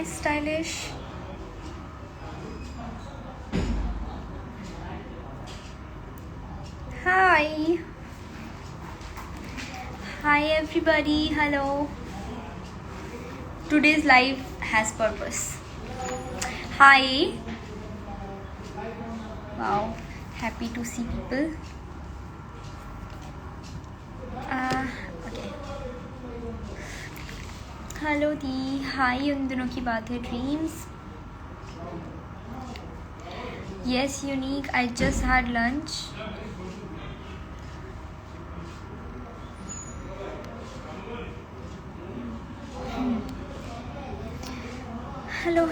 stylish. Hi. Hi everybody. Hello. Today's live has purpose. Hi. Wow. Happy to see people. Okay. Hello दी. Hi. उन दिनों की बात है. Dreams. Yes unique. I just had lunch. Hello.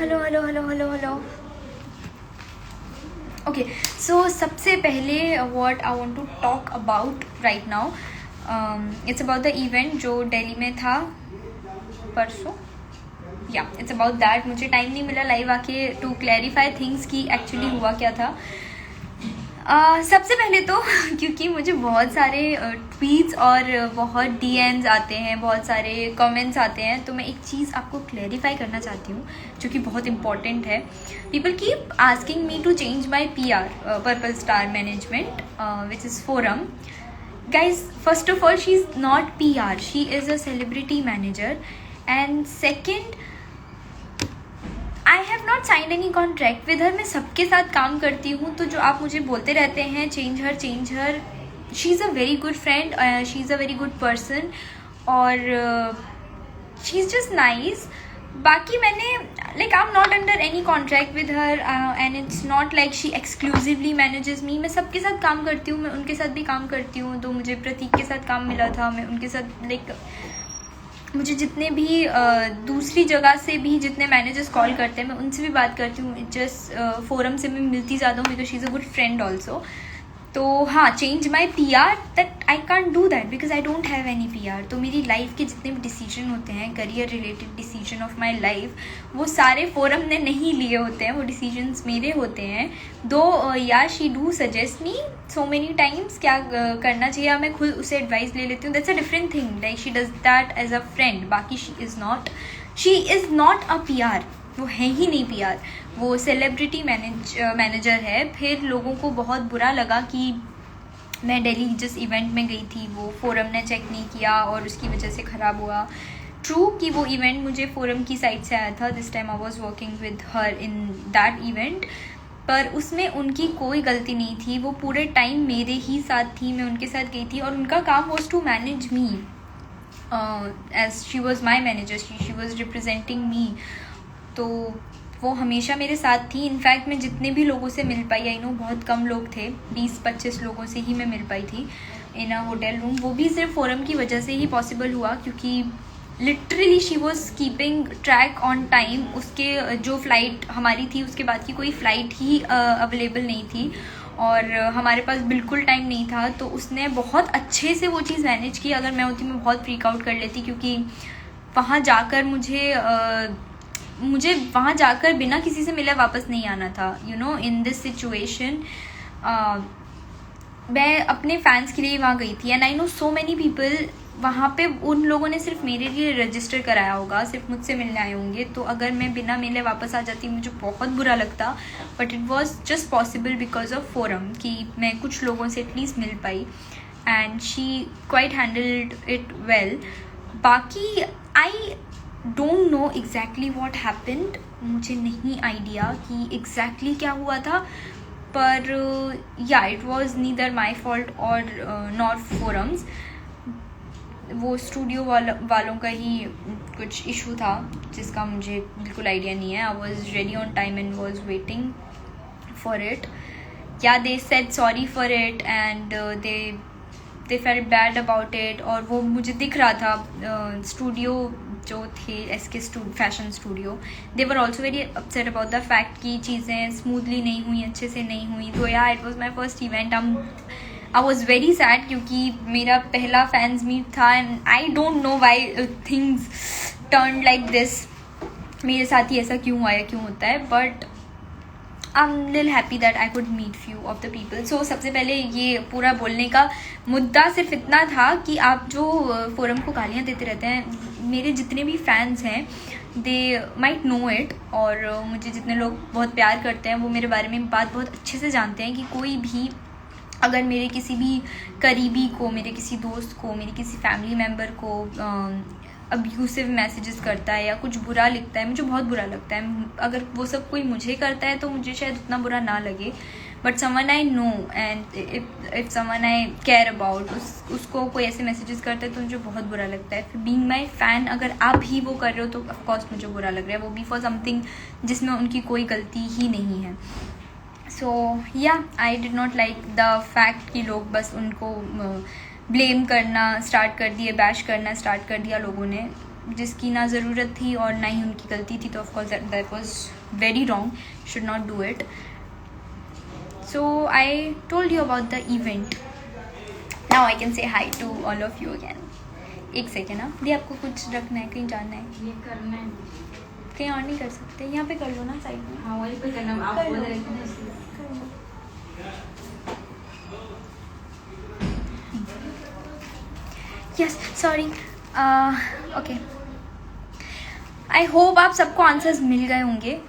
Okay, so सबसे पहले what I want to talk about right now, it's about the event जो दिल्ली में था परसों. Yeah it's about that. मुझे टाइम नहीं मिला लाइव आके टू क्लैरिफाई थिंग्स कि एक्चुअली हुआ क्या था. सबसे पहले तो क्योंकि मुझे बहुत सारे ट्वीट्स और बहुत डीएम्स आते हैं, बहुत सारे कमेंट्स आते हैं, तो मैं एक चीज़ आपको क्लैरिफाई करना चाहती हूँ जो कि बहुत इंपॉर्टेंट है. People keep asking me to change my PR, purple star management, which is forum. Guys, first of all, she is not PR. She is a celebrity manager. And second, I have not signed any contract with her. मैं सबके साथ काम करती हूँ, तो जो आप मुझे बोलते रहते हैं change her, she is a very good friend, she is a very good person, और she is just nice. बाकी मैंने I'm not under any contract with her, and it's not like she exclusively manages me. मैं सबके साथ काम करती हूँ, मैं उनके साथ भी काम करती हूँ. तो मुझे प्रतीक के साथ काम मिला था, मैं उनके साथ मुझे जितने भी दूसरी जगह से भी जितने मैनेजर्स कॉल करते हैं मैं उनसे भी बात करती हूँ. जस्ट फोरम से मैं मिलती ज़्यादा हूँ because she is a good friend also. तो हाँ, change my PR, that I can't do that because I don't have any PR. तो मेरी लाइफ के जितने भी डिसीजन होते हैं, career related decision of my life, वो सारे फोरम ने नहीं लिए होते हैं, वो डिसीजंस मेरे होते हैं. दो या she do suggest me so many times क्या करना चाहिए, या मैं खुद उसे एडवाइस ले लेती हूँ. That's a different thing. Like she does that as a friend. बाकी she is not a PR. वो है ही नहीं PR. वो सेलिब्रिटी मैनेजर है. फिर लोगों को बहुत बुरा लगा कि मैं दिल्ली जिस इवेंट में गई थी वो फोरम ने चेक नहीं किया और उसकी वजह से ख़राब हुआ. ट्रू कि वो इवेंट मुझे फोरम की साइड से आया था. This time I was working with her in that event, पर उसमें उनकी कोई गलती नहीं थी. वो पूरे टाइम मेरे ही साथ थी, मैं उनके साथ गई थी, और उनका काम was to manage me as she was my manager. She was representing me. तो वो हमेशा मेरे साथ थी. इनफैक्ट मैं जितने भी लोगों से मिल पाई, आई नो बहुत कम लोग थे, 20-25 लोगों से ही मैं मिल पाई थी इन अ होटल रूम. वो भी सिर्फ फोरम की वजह से ही पॉसिबल हुआ क्योंकि literally she was keeping track on time. उसके जो फ़्लाइट हमारी थी उसके बाद की कोई फ़्लाइट ही अवेलेबल नहीं थी और हमारे पास बिल्कुल टाइम नहीं था. तो उसने बहुत अच्छे से वो चीज़ मैनेज की. अगर मैं होती मैं बहुत फ्रीक आउट कर लेती क्योंकि वहाँ जाकर मुझे वहाँ जाकर बिना किसी से मिले वापस नहीं आना था. You know, in this situation मैं अपने फैंस के लिए वहाँ गई थी. And I know so many people वहाँ पे. उन लोगों ने सिर्फ मेरे लिए रजिस्टर कराया होगा, सिर्फ मुझसे मिलने आए होंगे. तो अगर मैं बिना मिले वापस आ जाती मुझे बहुत बुरा लगता. But it was just possible because of forum कि मैं कुछ लोगों से एटलीस्ट मिल पाई. And she quite handled it well. बाकी I don't know exactly what happened. मुझे नहीं आइडिया कि एग्जैक्टली क्या हुआ था. पर या it was neither my fault और नॉट फोरम्स. वो स्टूडियो वालों का ही कुछ इशू था जिसका मुझे बिल्कुल आइडिया नहीं है. I was ready on time and was waiting for it. Yeah they said sorry for it and they felt bad about it. और वो मुझे दिख रहा था. स्टूडियो जो थे SK fashion studio, they were also very upset about the fact कि चीज़ें स्मूथली नहीं हुई, अच्छे से नहीं हुई. तो या it was my first event. I was very sad क्योंकि मेरा पहला फैंस मीट था. And I don't know why things turn like this. मेरे साथ ही ऐसा क्यों हुआ या क्यों होता है. But I am little happy that I could meet few of the people. So सबसे पहले ये पूरा बोलने का मुद्दा सिर्फ इतना था कि आप जो फोरम को गालियाँ देते रहते हैं, मेरे जितने भी फैंस हैं दे माइट नो इट, और मुझे जितने लोग बहुत प्यार करते हैं वो मेरे बारे में बात बहुत अच्छे से जानते हैं कि कोई भी अगर मेरे किसी भी करीबी को, मेरे किसी दोस्त को, मेरे किसी फैमिली मेम्बर को अब्यूसिव मैसेजेस करता है या कुछ बुरा लिखता है, मुझे बहुत बुरा लगता है. अगर वो सब कोई मुझे करता है तो मुझे शायद उतना बुरा ना लगे, but someone I know and if someone I care about, उसको कोई ऐसे मैसेजेस करता है तो मुझे बहुत बुरा लगता है. फिर बीइंग माई फ़ैन अगर आप ही वो कर रहे हो तो ऑफकोर्स मुझे बुरा लग रहा है, वो भी फॉर समथिंग जिसमें उनकी कोई गलती ही नहीं है. सो या I did not like the fact कि लोग बस उनको ब्लेम करना स्टार्ट कर दिए, बैश करना स्टार्ट कर दिया लोगों ने, जिसकी ना ज़रूरत थी और ना ही उनकी गलती थी. तो of course that was very wrong, should not do it. So I told you about the event. Now I can say hi to all of you again. एक सेकेंड ना दी, आपको कुछ रखना है, कहीं जाना है? ये करना है, कहीं और नहीं कर सकते, यहाँ पे कर लो ना साइड में. हाँ वही पे करना, आप कर लो. उधर रखना है इसलिए. कर लो. Yes, sorry. Okay. I hope आप सबको आंसर्स मिल गए होंगे.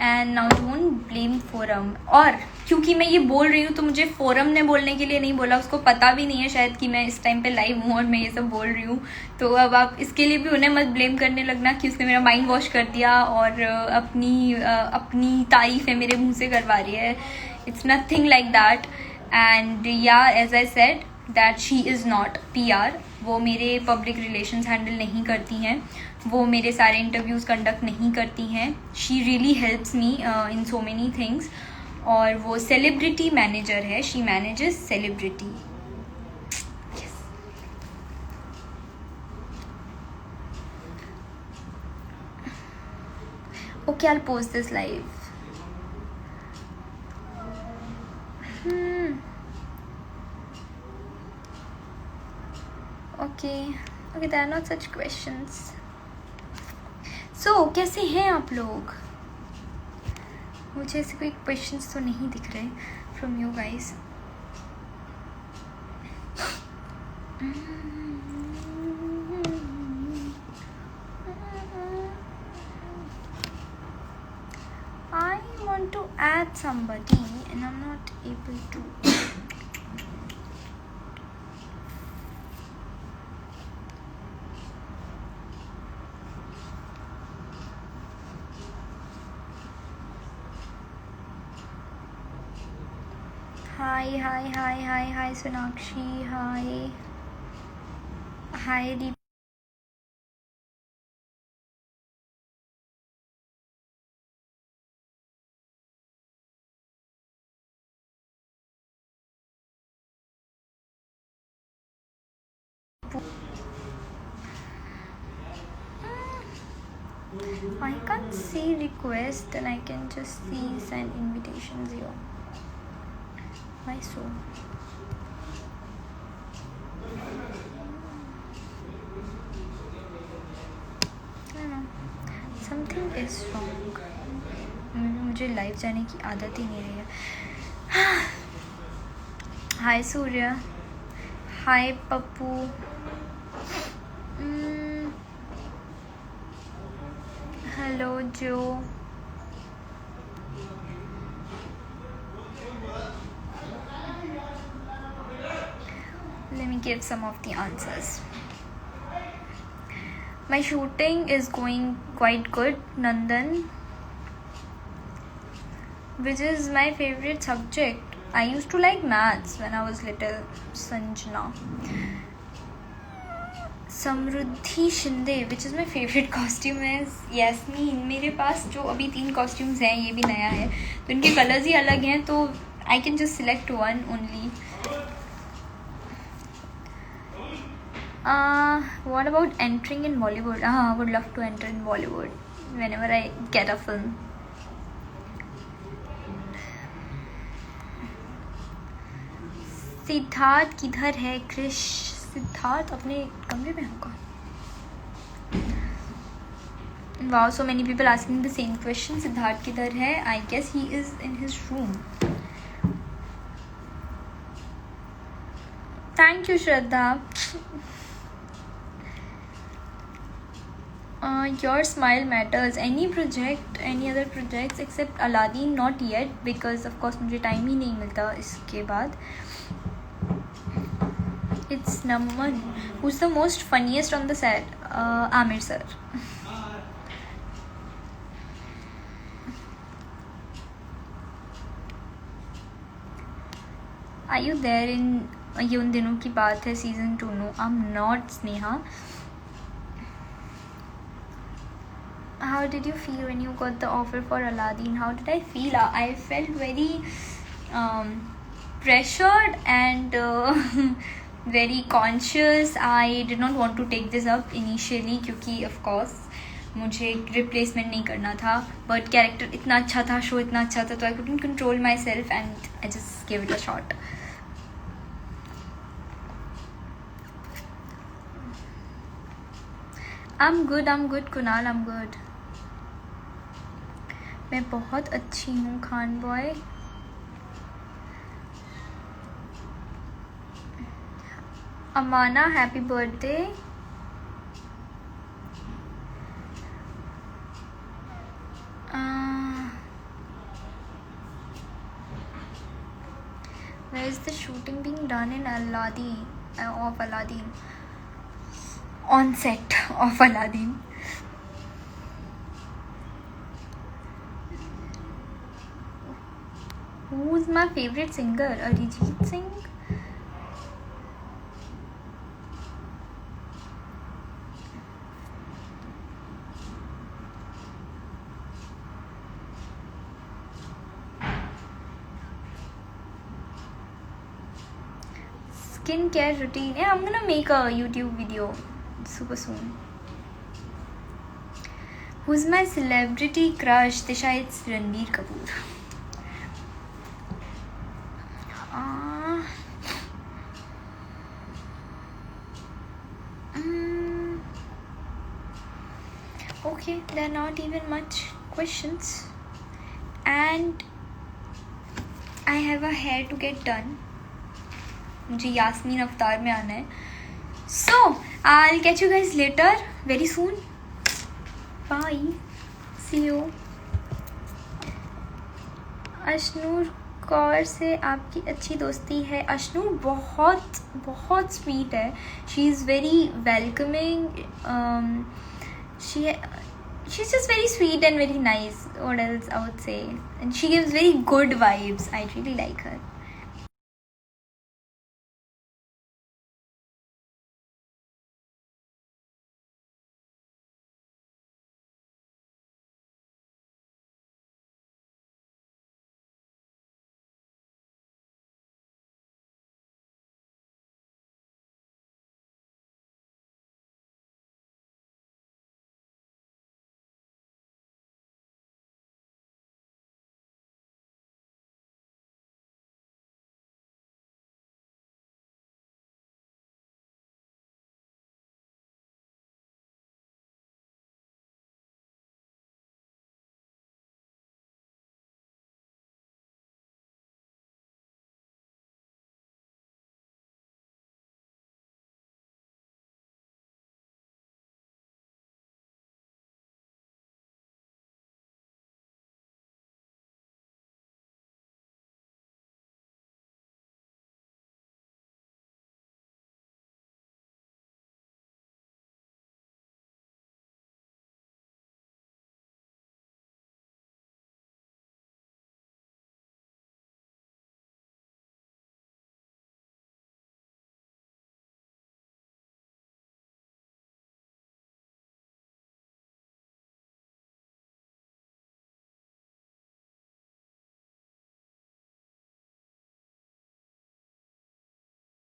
And now don't blame forum. और क्योंकि मैं ये बोल रही हूँ तो मुझे फोरम ने बोलने के लिए नहीं बोला, उसको पता भी नहीं है शायद कि मैं इस टाइम पे लाइव हूँ और मैं ये सब बोल रही हूँ. तो अब आप इसके लिए भी उन्हें मत ब्लेम करने लगना कि उसने मेरा माइंड वॉश कर दिया और अपनी तारीफ़ें मेरे मुंह से करवा रही है. It's nothing like that. And yeah as I said that she is not PR. वो मेरे पब्लिक रिलेशंस हैंडल नहीं करती हैं, वो मेरे सारे इंटरव्यूज़ कंडक्ट नहीं करती हैं. She really helps me in so many things. और वो सेलिब्रिटी मैनेजर है, she manages celebrity. Okay, I will post this live. Okay, there are not such questions. So, कैसे हैं आप लोग? मुझे ऐसे कोई क्वेश्चंस तो नहीं दिख रहे from you guys. I want to add somebody and I'm not able to. Hi Sonakshi, hi Deep. I can't see request and I can just see send invitations here. Why so? I don't know. Something is wrong. मुझे live जाने की आदत ही नहीं रही है. हाय सूर्य, हाय Pappu. Hello जो. Let me give some of the answers. My shooting is going quite good, Nandan. Which is my favorite subject? I used to like maths when I was little. Sanjana. Samriddhi Shinde. Which is my favorite costume is Yasmin. मेरे पास जो अभी 3 costumes हैं, ये भी नया है तो इनके कलर्स ही अलग हैं, तो I can just select one only. What about entering in Bollywood? I would love to enter in Bollywood whenever I get a film. Siddharth किधर है? क्रिश. सिद्धार्थ अपने कमरे में होगा. Wow, so many people asking the same question. Siddharth किधर है? I guess he is in his room. Thank you, Shraddha. Your smile matters. Any project, any other projects except Aladdin, not yet, because of course मुझे time ही नहीं मिलता इसके बाद. It's Naman. Who's the most funniest on the set? Amir sir. Are you there in ये उन दिनों की बात है season 2? No, I'm not, Sneha. How did you feel when you got the offer for Aladdin? How did I feel? I felt very pressured and very conscious. I did not want to take this up initially क्योंकि of course मुझे replacement नहीं करना था. But character इतना अच्छा था, show इतना अच्छा था, तो I couldn't control myself and I just gave it a shot. I'm good, Kunal, I'm good. मैं बहुत अच्छी हूँ Khan boy. Amana happy birthday. Where is the shooting being done in Aladdin? Of Aladdin? On set of Aladdin. Who's my favorite singer? Arijit Singh? Skincare routine. Yeah, I'm gonna make a YouTube video super soon. Who's my celebrity crush? Tisha, it's Ranbir Kapoor. Okay, there are not even much questions. And I have a hair to get done. मुझे यास्मीन अवतार में आना है. So, I'll catch you guys later, very soon. Bye. See you. Ashnoor Kaur से आपकी अच्छी दोस्ती है. अशनूर बहुत बहुत स्वीट है. She is very welcoming. She's just very sweet and very nice. What else I would say? And she gives very good vibes. I really like her.